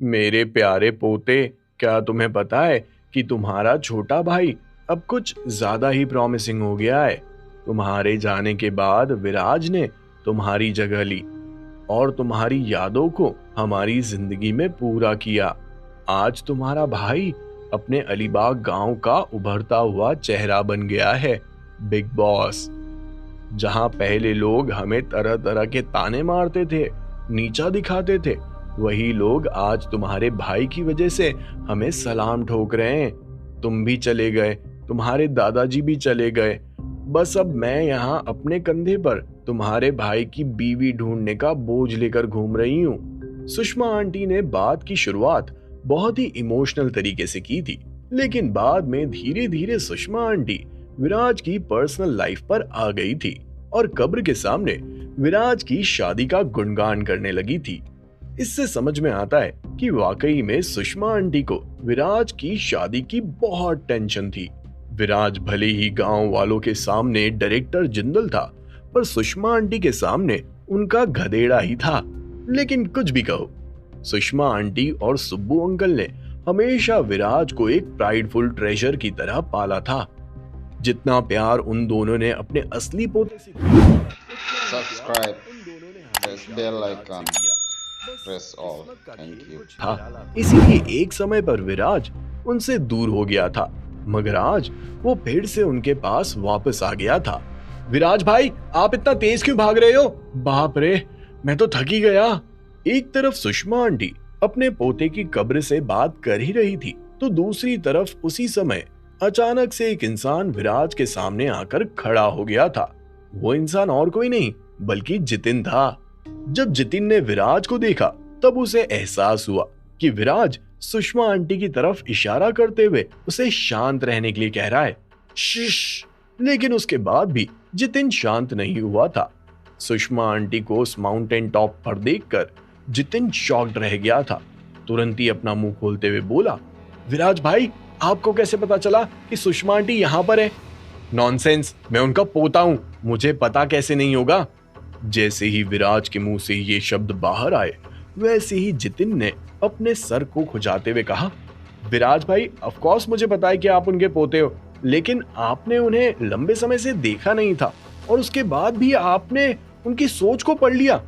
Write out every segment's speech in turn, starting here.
मेरे प्यारे पोते, क्या तुम्हें पता है कि तुम्हारा छोटा भाई अब कुछ ज्यादा ही प्रॉमिसिंग हो गया है। तुम्हारे जाने के बाद विराज ने तुम्हारी जगह ली और तुम्हारी यादों को हमारी जिंदगी में पूरा किया। आज तुम्हारा भाई अपने अलीबाग गांव का उभरता हुआ चेहरा बन गया है, बिग बॉस। जहां पहले लोग हमें तरह तरह के ताने मारते थे, नीचा दिखाते थे, वही लोग आज तुम्हारे भाई की वजह से हमें सलाम ठोक रहे हैं। तुम भी चले गए, तुम्हारे दादाजी भी चले गए, बस अब मैं यहाँ अपने कंधे पर तुम्हारे भाई की बीवी ढूंढने का बोझ लेकर घूम रही हूँ। सुषमा आंटी ने बात की शुरुआत बहुत ही इमोशनल तरीके से की थी, लेकिन बाद में धीरे धीरे सुषमा आंटी विराज की पर्सनल लाइफ पर आ गई थी और कब्र के सामने विराज की शादी का गुणगान करने लगी थी। इससे समझ में आता है कि वाकई में सुषमा आंटी को विराज की शादी की बहुत टेंशन थी। विराज भले ही गांव वालों के सामने डायरेक्टर जिंदल था, पर सुषमा आंटी के सामने उनका गधेड़ा ही था। लेकिन कुछ भी कहो, सुषमा आंटी और सुब्बू अंकल ने हमेशा विराज को एक प्राइडफुल ट्रेजर की तरह पाला था। जितना प्यार उन दोनों ने अपने असली पोते से दिया, Subscribe, press bell icon, press all. Thank you. था। इसीलिए एक समय पर विराज उनसे दूर हो गया था, मगर आज वो फिर से उनके पास वापस आ गया था। विराज भाई, आप इतना तेज क्यों भाग रहे हो? बाप रे, मैं तो थक ही गया। एक तरफ सुषमा आंटी अपने पोते की कब्र से बात कर ही रही थी, तो दूसरी तरफ उसी समय अचानक से एक इंसान विराज के सामने आकर खड़ा हो गया था। वो इंसान और कोई नहीं बल्कि जितिन था। जब जितिन ने विराज को देखा, तब उसे एहसास हुआ कि विराज सुषमा आंटी की तरफ इशारा करते हुए उसे शांत रहने के लिए कह रहा है, शिश। लेकिन उसके बाद भी जितिन शांत नहीं हुआ था। सुषमा आंटी को उस माउंटेन टॉप पर देखकर जितिन शॉक्ड रह गया था। तुरंत ही अपना मुंह खोलते हुए बोला, विराज भाई, आपको कैसे पता चला कि सुषमा आंटी यहाँ पर है? नॉनसेंस, मैं उनका पोता हूं, मुझे पता कैसे नहीं होगा? जैसे ही विराज के मुंह से ये शब्द बाहर आए, वैसे ही जितिन ने अपने सर को खुजाते हुए कहा, विराज भाई, ऑफ कोर्स मुझे पता है कि आप उनके पोते हो, लेकिन आपने उन्हें लंबे समय से देखा नहीं था और उसके बाद भी आपने उनकी सोच को पढ़ लिया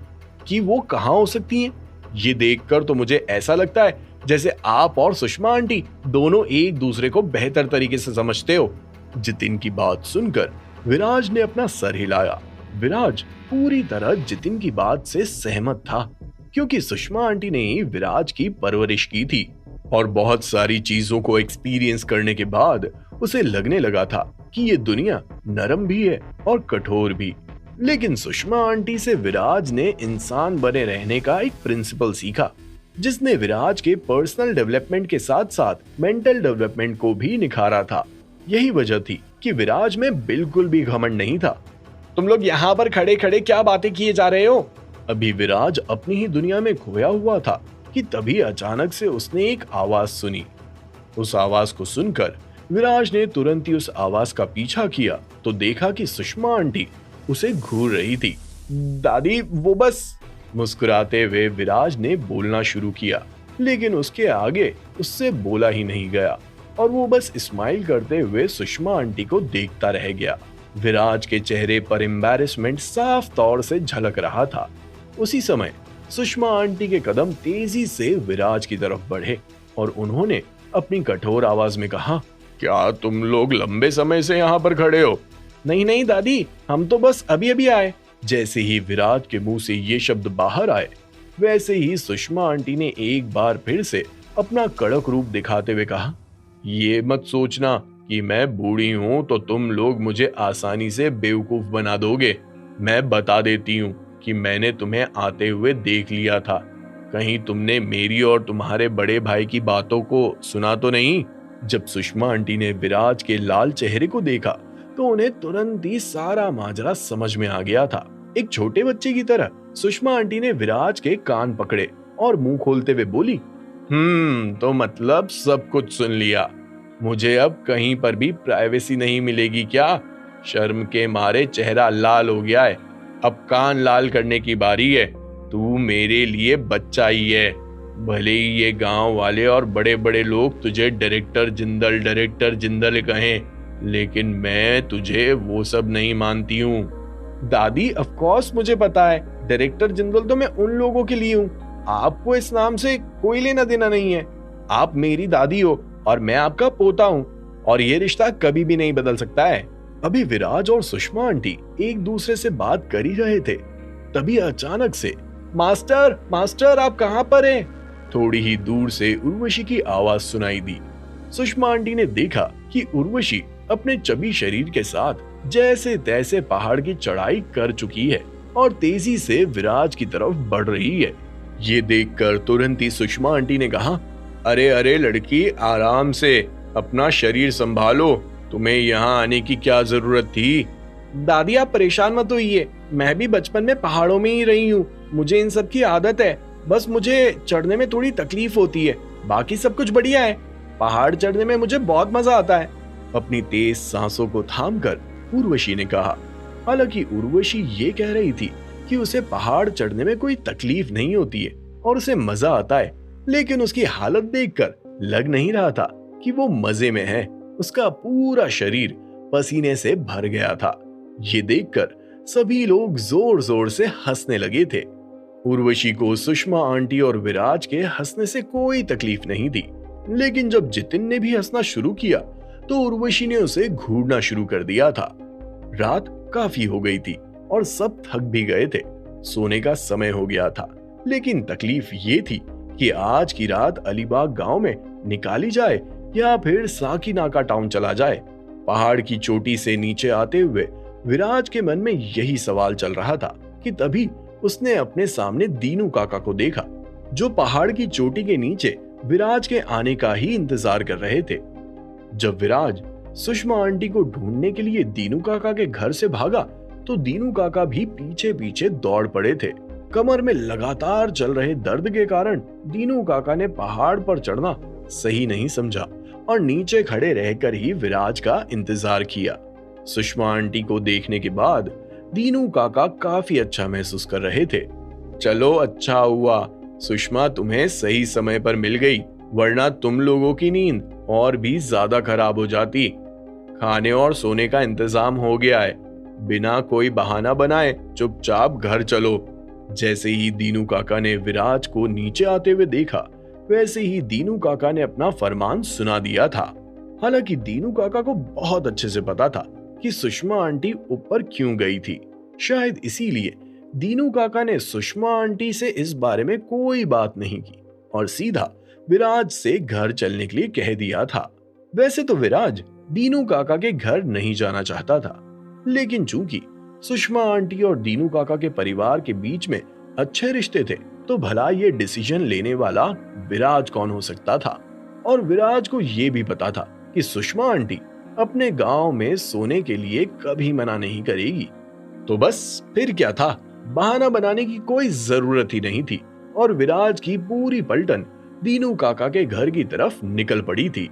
कि वो कहाँ हो सकती हैं। ये देखकर तो मुझे ऐसा लगता है जैसे आप और सुषमा आंटी दोनों एक दूसरे को बेहतर तरीके से समझते हो। जितिन की बात सुनकर विराज ने अपना सर हिलाया। विराज पूरी तरह जितिन की बात से सहमत था, क्योंकि सुषमा आंटी ने ही विराज की परवरिश की थी और बहुत सारी चीजों को एक्सपीरियंस करने के बाद उसे लगने लगा था कि ये दुनिया नरम भी है और कठोर भी। लेकिन सुषमा आंटी से विराज ने इंसान बने रहने का एक प्रिंसिपल सीखा, जिसने विराज के पर्सनल डेवलपमेंट के साथ साथ मेंटल डेवलपमेंट को भी निखारा था। यही वजह थी कि विराज में बिल्कुल भी घमंड नहीं था। तुम लोग यहाँ पर खड़े खड़े क्या बातें किए जा रहे हो? अभी विराज अपनी ही दुनिया में खोया हुआ था कि तभी अचानक से उसने एक आवाज सुनी। उस आवाज को सुनकर विराज ने तुरंत ही उस आवाज का पीछा किया तो देखा कि सुषमा आंटी उसे घूर रही थी। दादी, वो बस। मुस्कुराते हुए विराज ने बोलना शुरू किया, लेकिन उसके आगे उससे बोला ही नहीं गया और वो बस स्माइल करते हुए सुषमा आंटी को देखता रह गया। विराज के चेहरे पर एम्बैरेसमेंट साफ तौर से झलक रहा था। उसी समय सुषमा आंटी के कदम तेजी से विराज की तरफ बढ़े और उन्होंने अपनी कठोर आवाज में कहा, क्या तुम लोग लंबे समय से यहाँ पर खड़े हो? नहीं नहीं दादी, हम तो बस अभी अभी आए। जैसे ही विराज के मुंह से ये शब्द बाहर आए, वैसे ही सुषमा आंटी ने एक बार फिर से अपना कड़क रूप दिखाते हुए कहा, ये मत सोचना कि मैं बूढ़ी हूं तो तुम लोग मुझे आसानी से बेवकूफ बना दोगे। मैं बता देती हूँ कि मैंने तुम्हें आते हुए देख लिया था। कहीं तुमने मेरी और तुम्हारे बड़े भाई की बातों को सुना तो नहीं? जब सुषमा आंटी ने विराज के लाल चेहरे को देखा तो उन्हें तुरंत ही सारा माजरा समझ में आ गया था। एक छोटे बच्चे की तरह सुषमा आंटी ने विराज के कान पकड़े और मुंह खोलते हुए बोली, तो मतलब सब कुछ सुन लिया। मुझे अब कहीं पर भी प्राइवेसी नहीं मिलेगी क्या? शर्म के मारे चेहरा लाल हो गया है। अब कान लाल करने की बारी है। तू मेरे लिए बच्चा ही है। भले ही ये गांव वाले और बड़े बड़े लोग तुझे डायरेक्टर जिंदल कहें, लेकिन मैं तुझे वो सब नहीं मानती हूँ। दादी, ऑफ कोर्स मुझे पता है, डायरेक्टर जिंदल तो मैं उन लोगों के लिए हूँ। आपको इस नाम से कोई लेना देना नहीं है। आप मेरी दादी हो और मैं आपका पोता हूँ, और ये रिश्ता कभी भी नहीं बदल सकता है। अभी विराज और सुषमा आंटी एक दूसरे से बात कर ही रहे थे, तभी अचानक से मास्टर मास्टर आप कहाँ पर हैं? थोड़ी ही दूर से उर्वशी की आवाज सुनाई दी। सुषमा आंटी ने देखा कि उर्वशी अपने चबी शरीर के साथ जैसे तैसे पहाड़ की चढ़ाई कर चुकी है और तेजी से विराज की तरफ बढ़ रही है। ये देखकर तुरंत ही सुषमा आंटी ने कहा, अरे अरे लड़की, आराम से, अपना शरीर संभालो, तुम्हें यहाँ आने की क्या जरूरत थी? दादी आप परेशान मत होइए, मैं भी बचपन में पहाड़ों में ही रही हूँ, मुझे इन सब की आदत है। बस मुझे चढ़ने में थोड़ी तकलीफ होती है, बाकी सब कुछ बढ़िया है। पहाड़ चढ़ने में मुझे बहुत मजा आता है। अपनी तेज सांसों को थामकर उर्वशी ने कहा। हालांकि उर्वशी ये कह रही थी कि उसे पहाड़ चढ़ने में कोई तकलीफ नहीं होती है और उसे मजा आता है, लेकिन उसकी हालत देखकर लग नहीं रहा था कि वो मजे में है। उसका पूरा शरीर पसीने से भर गया था। ये देखकर सभी लोग जोर जोर से हंसने लगे थे। उर्वशी को सुषमा आंटी और विराज के हंसने से कोई तकलीफ नहीं थी, लेकिन जब जितिन ने भी हंसना शुरू किया तो उर्वशी ने उसे घूरना शुरू कर दिया था। रात काफी हो गई थी और सब थक भी गए थे। सोने का समय हो गया था, लेकिन तकलीफ ये थी कि आज की रात अलीबाग गांव में निकाली जाए या फिर साकीनाका टाउन चला जाए। पहाड़ की चोटी से नीचे आते हुए विराज के मन में यही सवाल चल रहा था कि तभी उसने अपने सामने दीनू काका को देखा, जो पहाड़ की चोटी के नीचे विराज के आने का ही इंतजार कर रहे थे। जब विराज सुषमा आंटी को ढूंढने के लिए दीनू काका के घर से भागा तो दीनू काका भी पीछे पीछे दौड़ पड़े थे। कमर में लगातार चल रहे दर्द के कारण दीनू काका ने पहाड़ पर चढ़ना सही नहीं समझा और नीचे खड़े रहकर ही विराज का इंतजार किया। सुषमा आंटी को देखने के बाद दीनू काका काफी अच्छा महसूस कर रहे थे। चलो अच्छा हुआ सुषमा तुम्हें सही समय पर मिल गई, वरना तुम लोगों की नींद और भी ज्यादा खराब हो जाती। खाने और सोने का इंतजाम हो गया है, बिना कोई बहाना बनाए चुपचाप घर चलो। जैसे ही दीनू काका ने विराज को नीचे आते हुए देखा, वैसे ही दीनू काका ने अपना फरमान सुना दिया था। हालांकि दीनू काका को बहुत अच्छे से पता था कि सुषमा आंटी ऊपर क्यों गई थी। शायद इसीलिए दीनू काका ने सुषमा आंटी से इस बारे में कोई बात नहीं की और सीधा विराज से घर चलने के लिए कह दिया था। वैसे तो विराज दीनू काका के घर नहीं जाना चाहता था, लेकिन चूंकि सुषमा आंटी और दीनू काका के परिवार के बीच में अच्छे रिश्ते थे, तो भला ये डिसीजन लेने वाला विराज कौन हो सकता था। और विराज को ये भी पता था कि सुषमा आंटी अपने गांव में सोने के लिए कभी मना नहीं करेगी। तो बस फिर क्या था, बहाना बनाने की कोई जरूरत ही नहीं थी और विराज की पूरी पलटन दीनू काका के घर की तरफ निकल पड़ी थी।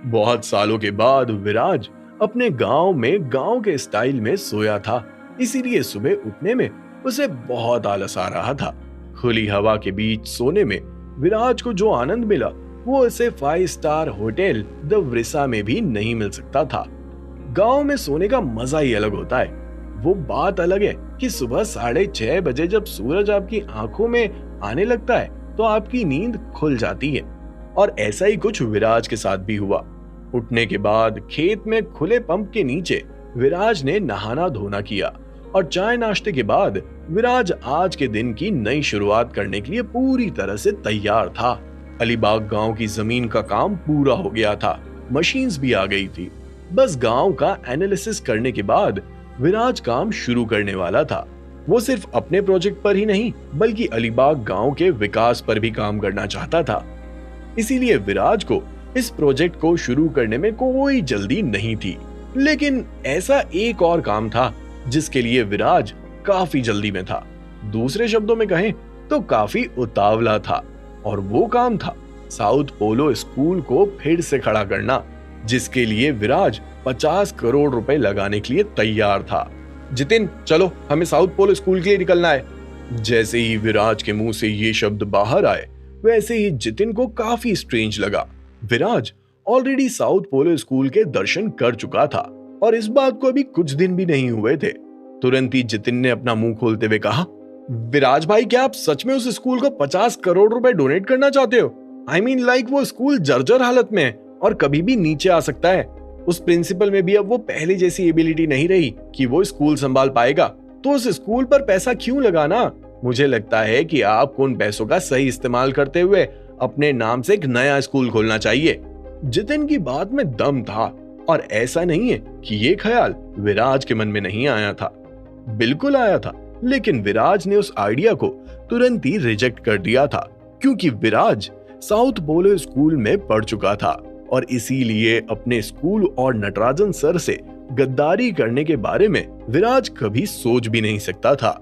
बहुत सालों के बाद विराज अपने गांव में गांव के स्टाइल में सोया था, इसीलिए सुबह उठने में उसे बहुत आलस आ रहा था। खुली हवा के बीच सोने में विराज को जो आनंद मिला वो उसे 5 स्टार होटल द वृषा में भी नहीं मिल सकता था। गांव में सोने का मजा ही अलग होता है। वो बात अलग है कि सुबह 6:30 बजे जब सूरज आपकी आंखों में आने लगता है तो आपकी नींद खुल जाती है, और ऐसा ही कुछ विराज के साथ भी हुआ। उठने के बाद खेत में खुले पंप के नीचे विराज ने नहाना धोना किया और चाय नाश्ते के बाद विराज आज के दिन की नई शुरुआत करने के लिए पूरी तरह से तैयार था। अलीबाग गांव की जमीन का काम पूरा हो गया था, मशीन्स भी आ गई थी। बस गांव का एनालिसिस करने के बाद विराज काम शुरू करने वाला था। वो सिर्फ अपने प्रोजेक्ट पर ही नहीं बल्कि अलीबाग गांव के विकास पर भी काम करना चाहता था। इसीलिए विराज को इस प्रोजेक्ट को शुरू करने में कोई जल्दी नहीं थी, लेकिन ऐसा एक और काम था जिसके लिए विराज काफी जल्दी में था। दूसरे शब्दों में कहें तो काफी उतावला था, और वो काम था साउथ पोलो स्कूल को फिर से खड़ा करना, जिसके लिए विराज 50 करोड़ रुपए लगाने के लिए तैयार था। जितिन चलो, हमें साउथ पोलो स्कूल के लिए निकलना है। जैसे ही विराज के मुंह से ये शब्द बाहर आए, वैसे ही जितिन को काफी स्ट्रेंज लगा। विराज ऑलरेडी साउथ पोलो स्कूल के दर्शन कर चुका था और इस बात को अभी कुछ दिन भी नहीं हुए थे। तुरंत ही जितिन ने अपना मुंह खोलते हुए कहा, विराज भाई, क्या आप सच में उस स्कूल को 50 करोड़ रुपए डोनेट करना चाहते हो? आई मीन लाइक वो स्कूल जर्जर हालत में है और कभी भी नीचे आ सकता है। उस प्रिंसिपल में भी अब वो पहले जैसी एबिलिटी नहीं रही कि वो स्कूल संभाल पाएगा, तो उस स्कूल पर पैसा क्यों लगाना? मुझे लगता है कि आपको उन पैसों का सही इस्तेमाल करते हुए अपने नाम से एक नया स्कूल खोलना चाहिए। जितिन की बात में दम था और ऐसा नहीं है कि ये ख्याल विराज के मन में नहीं आया था, बिल्कुल आया था, लेकिन विराज ने उस आइडिया को तुरंत ही रिजेक्ट कर दिया था, क्योंकि विराज साउथ पोलो स्कूल में पढ़ चुका था और इसीलिए अपने स्कूल और नटराजन सर से गद्दारी करने के बारे में विराज कभी सोच भी नहीं सकता था।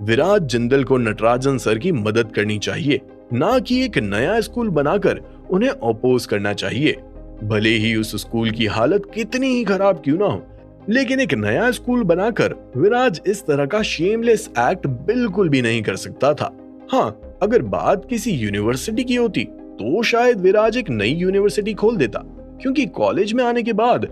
विराज जिंदल को नटराजन सर की मदद करनी चाहिए, ना कि एक नया स्कूल बनाकर उन्हें अपोज करना चाहिए। भले ही उस स्कूल की हालत कितनी ही खराब क्यों ना हो, लेकिन एक नया स्कूल बनाकर विराज इस तरह का शेमलेस एक्ट बिल्कुल भी नहीं कर सकता था। हाँ, अगर बात किसी यूनिवर्सिटी की होती तो शायद विराज एक नई यूनिवर्सिटी खोल देता, क्योंकि कॉलेज में आने के बाद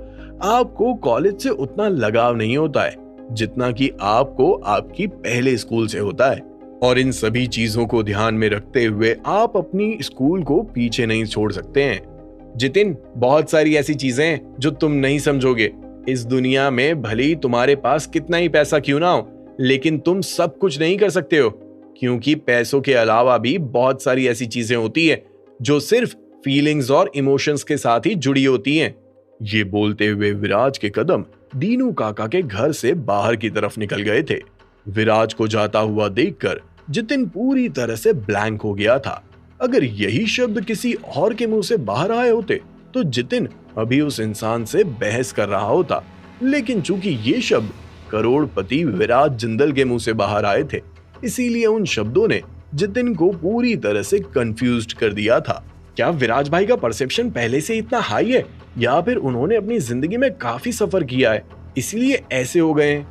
आपको कॉलेज से उतना लगाव नहीं होता है जितना कि आपको आपकी पहले स्कूल से होता है, और इन सभी चीजों को ध्यान में रखते हुए आप अपनी स्कूल को पीछे नहीं छोड़ सकते हैं। जितिन, बहुत सारी ऐसी चीजें हैं जो तुम नहीं समझोगे। इस दुनिया में भले ही तुम्हारे पास कितना ही पैसा क्यों ना हो, लेकिन तुम सब कुछ नहीं कर सकते हो, क्योंकि पैसों के अलावा भी बहुत सारी ऐसी चीजें होती है जो सिर्फ फीलिंग्स और इमोशंस के साथ ही जुड़ी होती हैं। ये बोलते हुए विराज के कदम दीनू काका के घर से बाहर की तरफ निकल गए थे। विराज को जाता हुआ देखकर जितिन पूरी तरह से ब्लैंक हो गया था। अगर यही शब्द किसी और के मुंह से बाहर आए होते तो जितिन अभी उस इंसान से बहस कर रहा होता, लेकिन चूंकि ये शब्द करोड़पति विराज जिंदल के मुंह से बाहर आए थे, इसीलिए उन शब्दों ने जितिन को पूरी तरह से कंफ्यूज्ड कर दिया था। क्या विराज भाई का परसेप्शन पहले से इतना हाई है, या फिर उन्होंने अपनी जिंदगी में काफी सफर किया है इसलिए ऐसे हो गए हैं?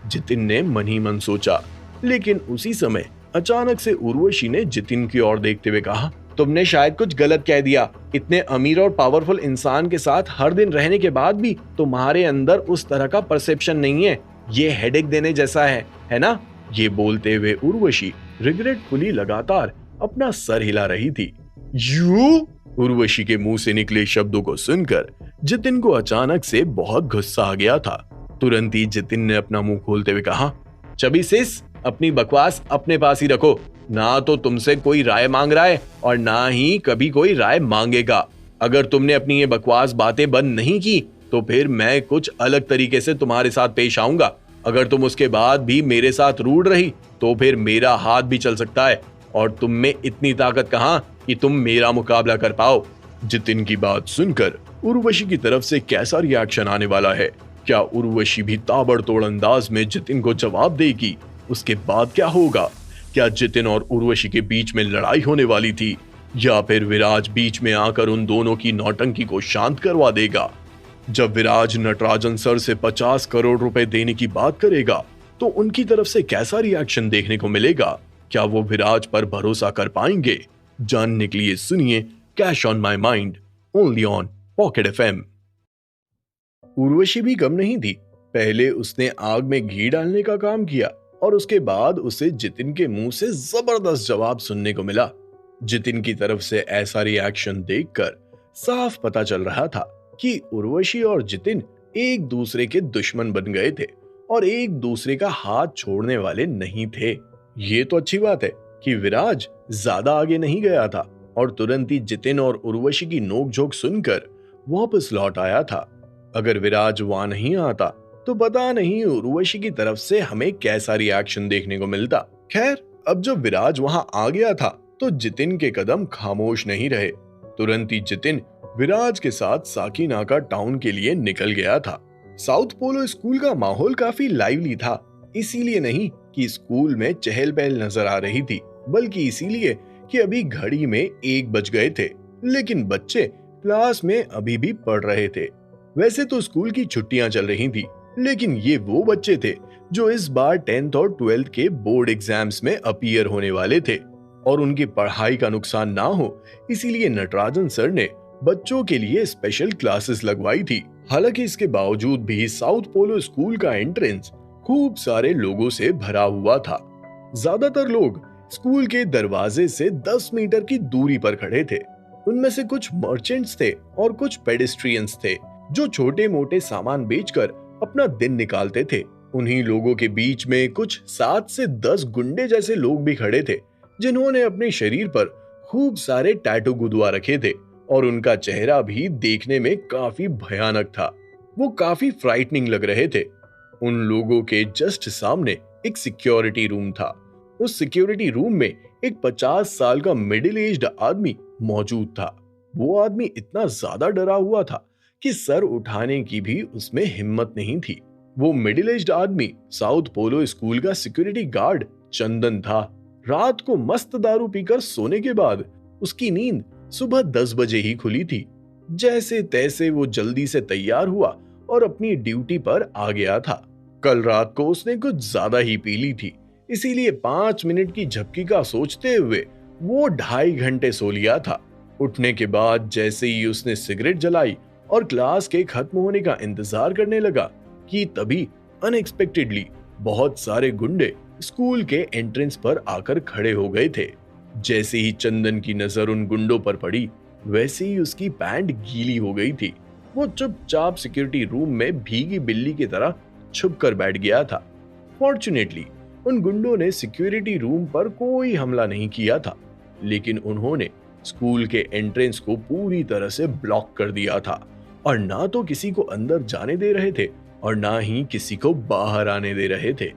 जितिन ने मन ही मन सोचा, लेकिन उसी समय अचानक से उर्वशी ने जितिन की ओर देखते हुए कहा, तुमने शायद कुछ गलत कह दिया। इतने अमीर और पावरफुल इंसान के साथ हर दिन रहने के बाद भी तुम्हारे अंदर उस तरह का परसेप्शन नहीं है। ये हेडेक देने जैसा है ना? ये बोलते हुए उर्वशी रिग्रेटफुली लगातार अपना सर हिला रही थी। यू? उर्वशी के मुंह से निकले शब्दों को सुनकर जितिन को अचानक से बहुत गुस्सा आ गया था। तुरंत ही जितिन ने अपना मुंह खोलते हुए कहा, चबी सिस, अपनी बकवास अपने पास ही रखो। ना तो तुमसे कोई राय मांग रहा है और ना ही कभी कोई राय मांगेगा। अगर तुमने अपनी ये बकवास बातें बंद नहीं की तो फिर मैं कुछ अलग तरीके से तुम्हारे साथ पेश आऊंगा। अगर तुम उसके बाद भी मेरे साथ रूड रही तो फिर मेरा हाथ भी चल सकता है, और तुम में इतनी ताकत कहां कि तुम मेरा मुकाबला कर पाओ। जितिन की बात सुनकर उर्वशी की तरफ से कैसा रिएक्शन आने वाला है? क्या उर्वशी भी ताबड़तोड़ अंदाज में जितिन को जवाब देगी? उसके बाद क्या होगा? क्या जितिन और उर्वशी के बीच में लड़ाई होने वाली थी, या फिर विराज बीच में आकर उन दोनों की नौटंकी को शांत करवा देगा? जब विराज नटराजन सर से 50 करोड़ रुपए देने की बात करेगा तो उनकी तरफ से कैसा रिएक्शन देखने को मिलेगा? क्या वो विराज पर भरोसा कर पाएंगे? जानने के लिए सुनिए cash on my mind, only on pocket FM. Urvashi भी कम नहीं थी। पहले उसने आग में घी डालने का काम किया और उसके बाद उसे जितिन के मुंह से जबरदस्त जवाब सुनने को मिला। जितिन की तरफ से ऐसा रिएक्शन देखकर साफ पता चल रहा था कि उर्वशी और जितिन एक दूसरे के दुश्मन बन गए थे और एक दूसरे का हाथ छोड़ने वाले नहीं थे। ये तो अच्छी बात है कि विराज ज्यादा आगे नहीं गया था और तुरंत ही जितिन और उर्वशी की नोकझोंक सुनकर वापस लौट आया था। अगर विराज वहां नहीं आता तो पता नहीं उर्वशी की तरफ से हमें कैसा रिएक्शन देखने को मिलता। खैर, अब जब विराज वहां आ गया था तो जितिन के कदम खामोश नहीं रहे। तुरंत ही जितिन विराज के साथ साकीनाका टाउन के लिए निकल गया था। साउथ पोलो स्कूल का माहौल काफी लाइवली था, इसीलिए नहीं कि स्कूल में चहल पहल नजर आ रही थी, बल्कि इसीलिए कि अभी घड़ी में 1 बज गए थे, लेकिन बच्चे क्लास में अभी भी पढ़ रहे थे। वैसे तो स्कूल की छुट्टियां चल रही थी, लेकिन ये वो बच्चे थे जो इस बार 10th और 12th के बोर्ड एग्जाम्स में अपीयर होने वाले थे और उनकी पढ़ाई का नुकसान ना हो इसीलिए नटराजन सर ने बच्चों के लिए स्पेशल क्लासेस लगवाई थी। हालांकि इसके बावजूद भी साउथ पोलो स्कूल का एंट्रेंस खूब सारे लोगों से भरा हुआ था। ज्यादातर लोग स्कूल के दरवाजे से 10 मीटर की दूरी पर खड़े थे। उनमें से कुछ मर्चेंट्स थे और कुछ पेडिस्ट्रियंस थे जो छोटे मोटे सामान बेचकर अपना दिन निकालते थे। उन्हीं लोगों के बीच में कुछ 7 से 10 गुंडे जैसे लोग भी खड़े थे जिन्होंने अपने शरीर पर खूब सारे टैटू गुदवा रखे थे और उनका चेहरा भी देखने में काफी भयानक था। वो काफी फ्राइटनिंग लग रहे थे। उन लोगों के जस्ट सामने एक सिक्योरिटी रूम था। उस सिक्योरिटी रूम में एक 50 साल का मिडिल एज्ड आदमी मौजूद था। वो आदमी इतना ज्यादा डरा हुआ था कि सर उठाने की भी उसमें हिम्मत नहीं थी। वो मिडिल एज्ड आदमी साउथ पोलो स्कूल का सिक्योरिटी गार्ड चंदन था। रात को मस्त दारू पीकर सोने के बाद उसकी नींद सुबह 10 बजे ही खुली थी। जैसे तैसे वो जल्दी से तैयार हुआ और अपनी ड्यूटी पर आ गया था। कल रात को उसने कुछ ज्यादा ही पी ली थी, इसीलिए 5 मिनट की झपकी का सोचते हुए वो 2.5 घंटे सो लिया था। उठने के बाद जैसे ही उसने सिगरेट जलाई और क्लास के खत्म होने का इंतजार करने लगा कि तभी अनएक्सपेक्टेडली बहुत सारे गुंडे स्कूल के एंट्रेंस पर आकर खड़े हो गए थे। जैसे ही चंदन की नजर उन गुंडों पर पड़ी वैसे ही उसकी पैंट गीली हो गई थी। वो चुपचाप सिक्योरिटी रूम में भीगी बिल्ली की तरह छुप कर बैठ गया था। फॉर्चुनेटली उन गुंडों ने सिक्योरिटी रूम पर कोई हमला नहीं किया था, लेकिन उन्होंने स्कूल के एंट्रेंस को पूरी तरह से ब्लॉक कर दिया था और ना तो किसी को अंदर जाने दे रहे थे और ना ही किसी को बाहर आने दे रहे थे।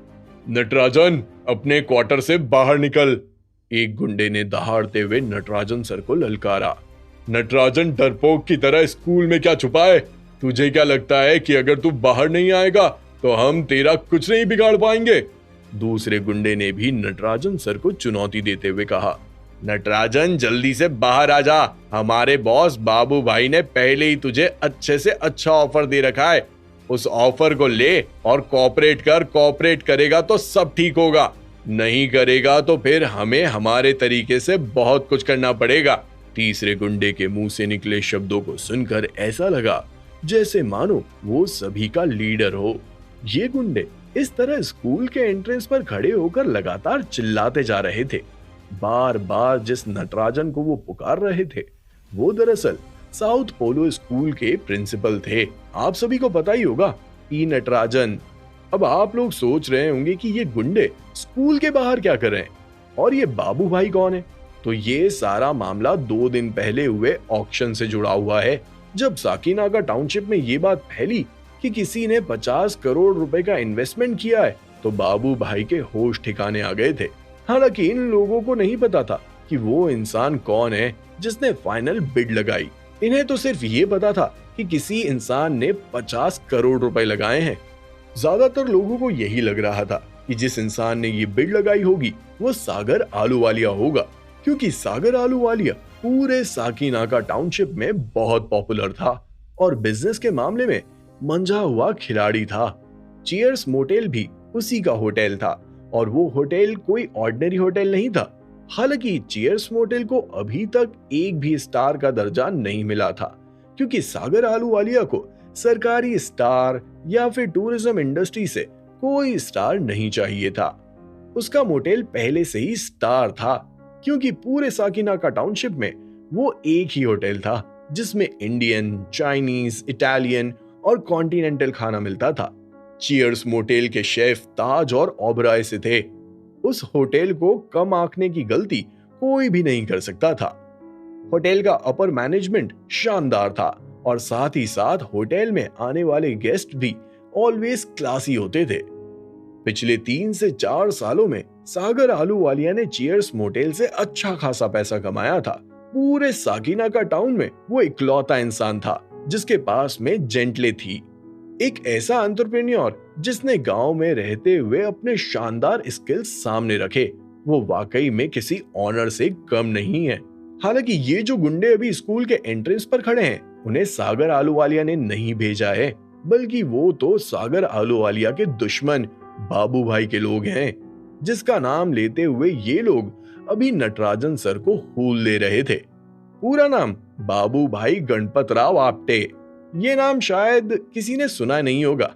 नटराजन, अपने क्वार्टर से बाहर निकल, एक गुंडे ने दहाड़ते हुए नटराजन सर को ललकारा। नटराजन, डरपोक की तरह स्कूल में क्या छुपा है? तुझे क्या लगता है कि अगर तू बाहर नहीं आएगा तो हम तेरा कुछ नहीं बिगाड़ पाएंगे? दूसरे गुंडे ने भी नटराजन सर को चुनौती देते हुए कहा। नटराजन, जल्दी से बाहर आ जा। हमारे बॉस बाबू भाई ने पहले ही तुझे अच्छे से अच्छा ऑफर दे रखा है। उस ऑफर को ले और कॉपरेट कर। कॉपरेट करेगा तो सब ठीक होगा, नहीं करेगा तो फिर हमें हमारे तरीके से बहुत कुछ करना पड़ेगा। तीसरे गुंडे के मुंह से निकले शब्दों को सुनकर ऐसा लगा जैसे मानो वो सभी का लीडर हो। ये गुंडे इस तरह स्कूल के एंट्रेंस पर खड़े होकर लगातार चिल्लाते जा रहे थे। बार बार जिस नटराजन को वो पुकार रहे थे वो दरअसल साउथ पोलो स्कूल के प्रिंसिपल थे। आप सभी को पता ही होगा, पी नटराजन। अब आप लोग सोच रहे होंगे कि ये गुंडे स्कूल के बाहर क्या कर रहे हैं और ये बाबू भाई कौन है? तो ये सारा मामला 2 दिन पहले हुए ऑक्शन से जुड़ा हुआ है, जब साकीनागा टाउनशिप में ये बात फैली कि किसी ने 50 करोड़ रुपए का इन्वेस्टमेंट किया है तो बाबू भाई के होश ठिकाने आ गए थे। हालांकि इन लोगों को नहीं पता था कि वो इंसान कौन है जिसने फाइनल बिड लगाई। इन्हें तो सिर्फ ये पता था कि किसी इंसान ने 50 करोड़ रुपए लगाए हैं। ज्यादातर लोगों को यही लग रहा था कि जिस इंसान ने ये बिड लगाई होगी वो सागर आलूवालिया होगा, क्योंकि सागर आलूवालिया पूरे साकीनागा टाउनशिप में बहुत पॉपुलर था और बिजनेस के मामले में मंझा हुआ खिलाड़ी था। चीयर्स मोटेल भी उसी का होटल था और वो होटल कोई ऑर्डिनरी होटल नहीं था। हालांकि चीयर्स मोटेल को अभी तक एक भी स्टार का दर्जा नहीं मिला था, क्योंकि सागर आलूवालिया को सरकारी स्टार या फिर टूरिज्म इंडस्ट्री से कोई स्टार नहीं चाहिए था। उसका मोटेल पहले से ही स्टार था, क्योंकि पूरे साकीनागा टाउनशिप में वो एक ही होटल था जिसमें इंडियन, चाइनीज, इटालियन और कॉन्टिनेंटल खाना मिलता था। चीयर्स मोटेल के शेफ ताज और ओबराय से थे। उस होटल को कम आंकने की गलती कोई भी नहीं कर सकता था। होटल का अपर मैनेजमेंट शानदार था और साथ ही साथ होटल में आने वाले गेस्ट भी ऑलवेज क्लासी होते थे। पिछले 3 से 4 सालों में सागर आलूवालिया ने चीयर्स मोटेल से अच्छा खासा पैसा कमाया था। पूरे साकीनागा टाउन में वो इकलौता इंसान था जिसके पास में जेंटले थी, एक ऐसा एंटरप्रेन्योर जिसने गांव में रहते हुए अपने शानदार स्किल्स सामने रखे। वो वाकई में किसी ऑनर से कम नहीं है। हालांकि ये जो गुंडे अभी स्कूल के एंट्रेंस पर खड़े हैं उन्हें सागर आलूवालिया ने नहीं भेजा है, बल्कि वो तो सागर आलूवालिया के दुश्मन बाबू भाई के लोग हैं, जिसका नाम लेते हुए ये लोग अभी नटराजन सर को हूल ले रहे थे। पूरा नाम बाबू भाई गणपत राव आपटे। ये नाम शायद किसी ने सुना नहीं होगा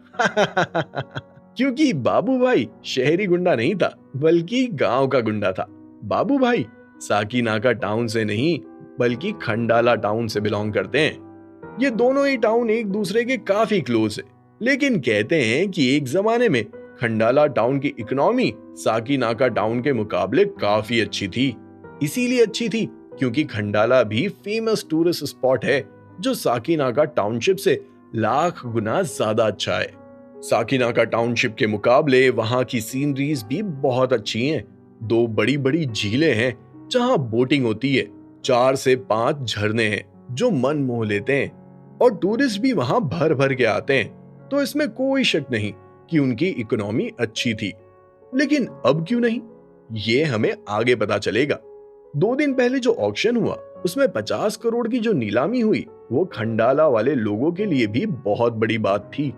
क्योंकि बाबू भाई शहरी गुंडा नहीं था, बल्कि गांव का गुंडा था। बाबू भाई साकीनाका टाउन से नहीं, बल्कि खंडाला टाउन से बिलोंग करते हैं। ये दोनों ही टाउन एक दूसरे के काफी क्लोज है, लेकिन कहते हैं कि एक जमाने में खंडाला टाउन की इकोनॉमी साकीनाका टाउन के मुकाबले काफी अच्छी थी। इसीलिए अच्छी थी क्योंकि खंडाला भी फेमस टूरिस्ट स्पॉट है, जो साकीनाका टाउनशिप से लाख गुना ज्यादा अच्छा है। साकीनाका टाउनशिप के मुकाबले वहां की सीनरीज भी बहुत अच्छी हैं। 2 बड़ी बड़ी झीलें हैं जहां बोटिंग होती है। 4 से 5 झरने हैं जो मन मोह लेते हैं, और टूरिस्ट भी वहां भर भर के आते हैं। तो इसमें कोई शक नहीं कि उनकी इकोनॉमी अच्छी थी। लेकिन अब क्यों नहीं, ये हमें आगे पता चलेगा। 2 दिन पहले जो ऑक्शन हुआ, उसमें 50 करोड़ की जो नीलामी हुई, वो खंडाला वाले लोगों के लिए भी बहुत बड़ी बात थी।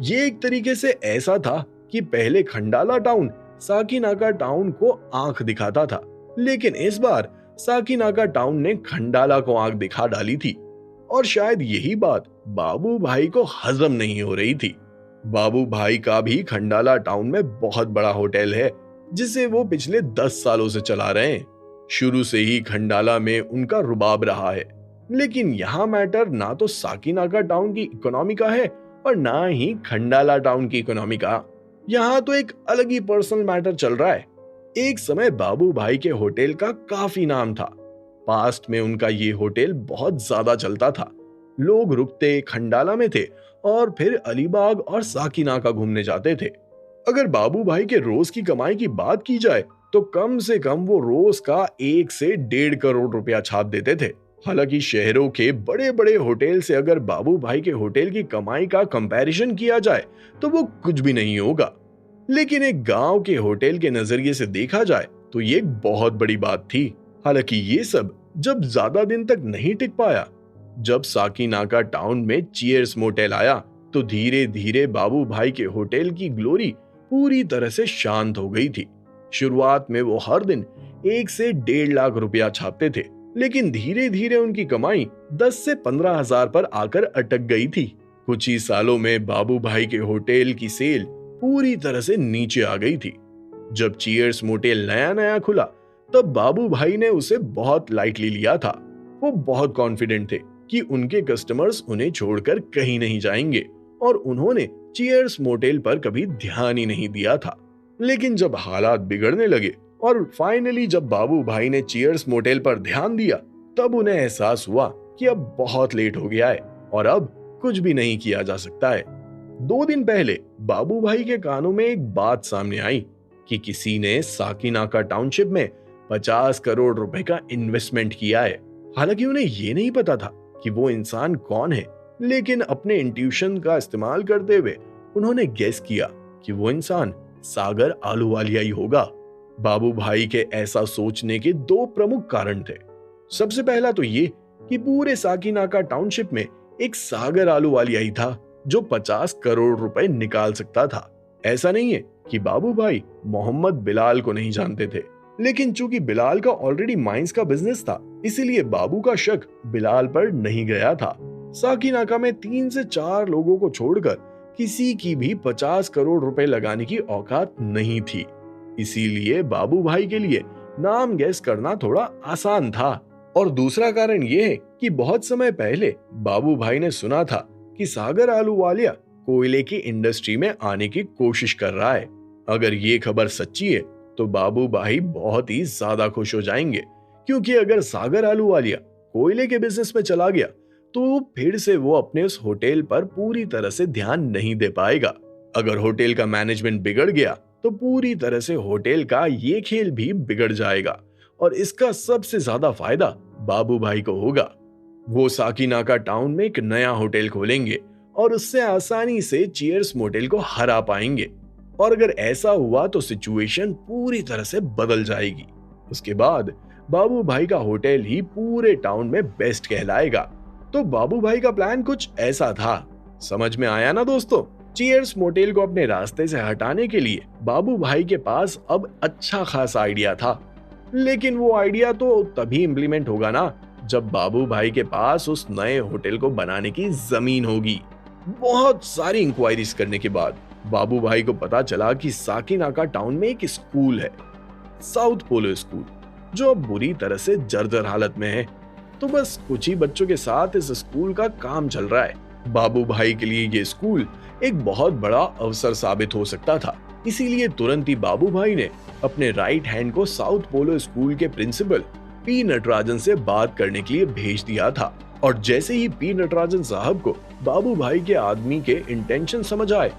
ये एक तरीके से ऐसा था कि पहले खंडाला टाउन साकीनाका टाउन को आंख दिखाता था, लेकिन इस बार साकीनाका टाउन ने खंडाला को आंख दिखा डाली थी। और शायद यही बात बाबू भाई को हजम नहीं हो रही थी। बाबू भाई का भी खंडाला टाउन में बहुत बड़ा होटल है, जिसे वो पिछले 10 सालों से चला रहे हैं। शुरू से ही खंडाला में उनका रुबाब रहा है। लेकिन यहाँ मैटर ना तो साकीनाका टाउन की इकोनॉमी का है और ना ही खंडाला टाउन की इकोनॉमी का। यहाँ तो एक अलग ही पर्सनल मैटर चल रहा है। एक समय बाबू भाई के होटल का काफी नाम था। पास्ट में उनका ये होटल बहुत ज्यादा चलता था। लोग रुकते खंडाला में थे और फिर अलीबाग और साकीनाका घूमने जाते थे। अगर बाबू भाई के रोज की कमाई की बात की जाए तो कम से कम वो रोज का 1 से 1.5 करोड़ रुपया छाप देते थे। हालांकि शहरों के बड़े बड़े होटल से अगर बाबू भाई के होटल की कमाई का कंपैरिजन किया जाए तो वो कुछ भी नहीं होगा। लेकिन एक गांव के होटल के नजरिए से देखा जाए तो ये एक बहुत बड़ी बात थी। हालांकि ये सब जब ज्यादा दिन तक नहीं टिक पाया। जब साकीनाका टाउन में चीयर्स मोटेल आया तो धीरे धीरे बाबू भाई के होटल की ग्लोरी पूरी तरह से शांत हो गई थी। शुरुआत में वो हर दिन 1 से 1.5 लाख रुपया छापते थे, लेकिन धीरे धीरे उनकी कमाई 10 से 15 हजार पर आकर अटक गई थी। कुछ ही सालों में बाबू भाई के होटल की सेल पूरी तरह से नीचे आ गई थी। जब चीयर्स मोटेल नया नया खुला तब बाबू भाई ने उसे बहुत लाइटली लिया था। वो बहुत कॉन्फिडेंट थे कि उनके कस्टमर्स उन्हें छोड़कर कहीं नहीं जाएंगे, और उन्होंने चीयर्स मोटेल पर कभी ध्यान ही नहीं दिया था। लेकिन जब हालात बिगड़ने लगे और फाइनली जब बाबू भाई ने चीयर्स मोटेल पर ध्यान दिया, तब उन्हें एहसास हुआ कि अब बहुत लेट हो गया है और अब कुछ भी नहीं किया जा सकता है। 2 दिन पहले बाबू भाई के कानों में एक बात सामने आई कि किसी ने साकीनाका टाउनशिप में 50 करोड़ रुपए का इन्वेस्टमेंट किया है। हालांकि उन्हें ये नहीं पता था कि वो इंसान कौन है, लेकिन अपने इंट्यूशन का इस्तेमाल करते हुए उन्होंने गेस किया कि वो इंसान सागर आलूवालिया ही होगा। बाबू भाई के ऐसा सोचने के 2 प्रमुख कारण थे। सबसे पहला तो ये कि पूरे साकीनाका टाउनशिप में एक सागर आलूवालिया ही था जो 50 करोड़ रुपए निकाल सकता था। ऐसा नहीं है कि बाबू भाई मोहम्मद बिलाल को नहीं जानते थे, लेकिन चूंकि बिलाल का ऑलरेडी माइंस का बिजनेस था, इसीलिए बाबू का शक बिलाल पर नहीं गया था। साकीनाका में 3 से 4 लोगों को छोड़कर किसी की भी 50 करोड़ रुपए लगाने की औकात नहीं थी। इसीलिए बाबू भाई के लिए नाम गैस करना थोड़ा आसान था। और दूसरा कारण यह है कि बहुत समय पहले बाबू भाई ने सुना था कि सागर आलूवालिया कोयले की इंडस्ट्री में आने की कोशिश कर रहा है। अगर ये खबर सच्ची है तो बाबू भाई बहुत ही ज्यादा खुश हो जाएंगे, क्योंकि अगर सागर आलूवालिया कोयले के बिजनेस में चला गया तो फिर से वो अपने उस होटल पर पूरी तरह से ध्यान नहीं दे पाएगा। अगर होटल का मैनेजमेंट बिगड़ गया तो पूरी तरह से होटल का ये खेल भी बिगड़ जाएगा, और इसका सबसे ज्यादा फायदा बाबू भाई को होगा। वो साकीनाका टाउन में एक नया होटल खोलेंगे और उससे आसानी से चीयर्स मोटेल को हरा पाएंगे। और अगर ऐसा हुआ तो सिचुएशन पूरी तरह से बदल जाएगी। उसके बाद बाबू भाई का होटल ही पूरे टाउन में बेस्ट कहलाएगा। तो बाबू भाई का प्लान कुछ ऐसा था। समझ में आया ना दोस्तों? चीयर्स मोटेल को अपने रास्ते से हटाने के लिए बाबू भाई के पास अब अच्छा खासा आइडिया था, लेकिन वो आइडिया तो तभी इम्प्लीमेंट होगा ना जब बाबू भाई के पास उस नए होटल को बनाने की जमीन होगी। बहुत सारी इंक्वायरीज करने के बाद बाबू भाई को पता चला कि साकिनाका टाउन में एक स्कूल है, साउथ पोलो स्कूल, जो अब बुरी तरह से जर्जर हालत में है। तो बस कुछ ही बच्चों के साथ इस स्कूल का काम चल रहा है। बाबू भाई के लिए ये स्कूल एक बहुत बड़ा अवसर साबित हो सकता था, इसीलिए तुरंत ही बाबू भाई ने अपने राइट हैंड को साउथ पोलो स्कूल के प्रिंसिपल पी नटराजन से बात करने के लिए भेज दिया था। और जैसे ही पी नटराजन साहब को बाबू भाई के आदमी के इंटेंशन समझ आए,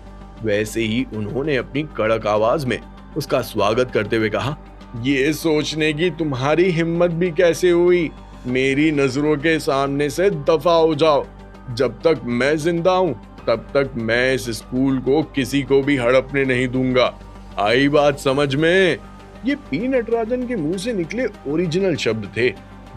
वैसे ही उन्होंने अपनी कड़क आवाज में उसका स्वागत करते हुए कहा, ये सोचने की तुम्हारी हिम्मत भी कैसे हुई? मेरी नजरों के सामने से दफा हो जाओ। जब तक मैं जिंदा हूँ तब तक मैं इस स्कूल को किसी को भी हड़पने नहीं दूंगा। आई बात समझ में? ये पी नटराजन के मुंह से निकले ओरिजिनल शब्द थे।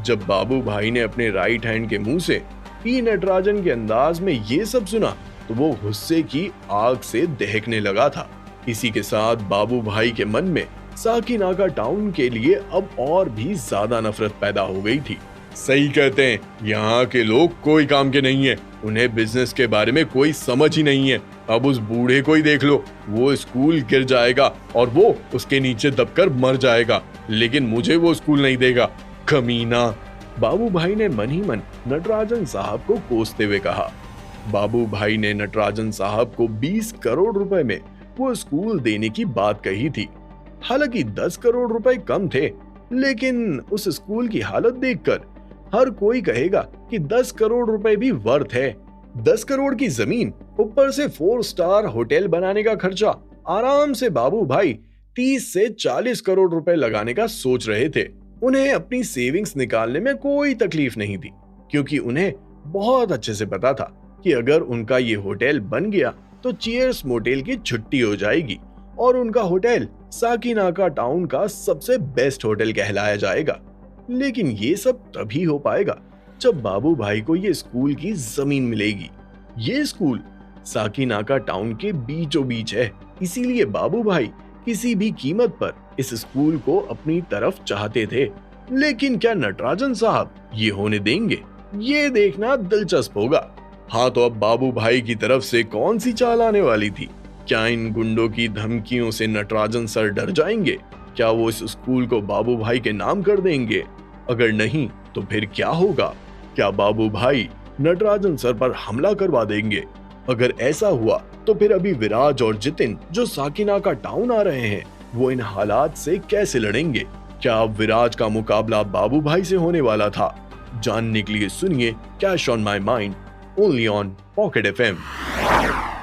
जब बाबू भाई ने अपने राइट हैंड के मुंह से पी नटराजन के अंदाज में ये सब सुना तो वो गुस्से की आग से दहकने लगा था। इसी के साथ बाबू भाई के मन में साकिनाका टाउन के लिए अब और भी ज्यादा नफरत पैदा हो गई थी। सही कहते हैं, यहाँ के लोग कोई काम के नहीं है, उन्हें बिजनेस के बारे में कोई समझ ही नहीं है। अब उस बूढ़े को ही देख लो, वो स्कूल गिर जाएगा और वो उसके नीचे दबकर मर जाएगा, लेकिन मुझे वो स्कूल नहीं देगा, कमीना। बाबू भाई ने मन ही मन नटराजन साहब को कोसते हुए कहा। बाबू भाई ने नटराजन साहब को 20 करोड़ रुपए में वो स्कूल देने की बात कही थी। हालांकि 10 करोड़ रुपए कम थे, लेकिन उस स्कूल की हालत देखकर हर कोई कहेगा कि 10 करोड़ रुपए भी वर्थ है। 10 करोड़ की जमीन, ऊपर से 4 स्टार होटल बनाने का खर्चा, आराम से बाबू भाई 30 से 40 करोड़ रुपए लगाने का सोच रहे थे। उन्हें अपनी सेविंग्स निकालने में कोई तकलीफ नहीं थी, क्योंकि उन्हें बहुत अच्छे से पता था कि अगर उनका ये होटल बन गया तो चीयर्स मोटेल की छुट्टी हो जाएगी और उनका होटल साकिनाका टाउन का सबसे बेस्ट होटल कहलाया जाएगा। लेकिन ये सब तभी हो पाएगा जब बाबू भाई को ये स्कूल की जमीन मिलेगी। ये स्कूल साकिनाका टाउन के बीचों बीच है, इसीलिए बाबू भाई किसी भी कीमत पर इस स्कूल को अपनी तरफ चाहते थे। लेकिन क्या नटराजन साहब ये होने देंगे? ये देखना दिलचस्प होगा। हाँ, तो अब बाबू भाई की तरफ से कौन सी चाल आने वाली थी? क्या इन गुंडों की धमकियों से नटराजन सर डर जाएंगे? क्या वो इस स्कूल को बाबू भाई के नाम कर देंगे? अगर नहीं तो फिर क्या होगा? क्या बाबू भाई नटराजन सर पर हमला करवा देंगे? अगर ऐसा हुआ तो फिर अभी विराज और जितिन जो साकिनाका टाउन आ रहे हैं, वो इन हालात से कैसे लड़ेंगे? क्या अब विराज का मुकाबला बाबू भाई से होने वाला था? जानने के लिए सुनिए cash on my mind, only on pocket FM।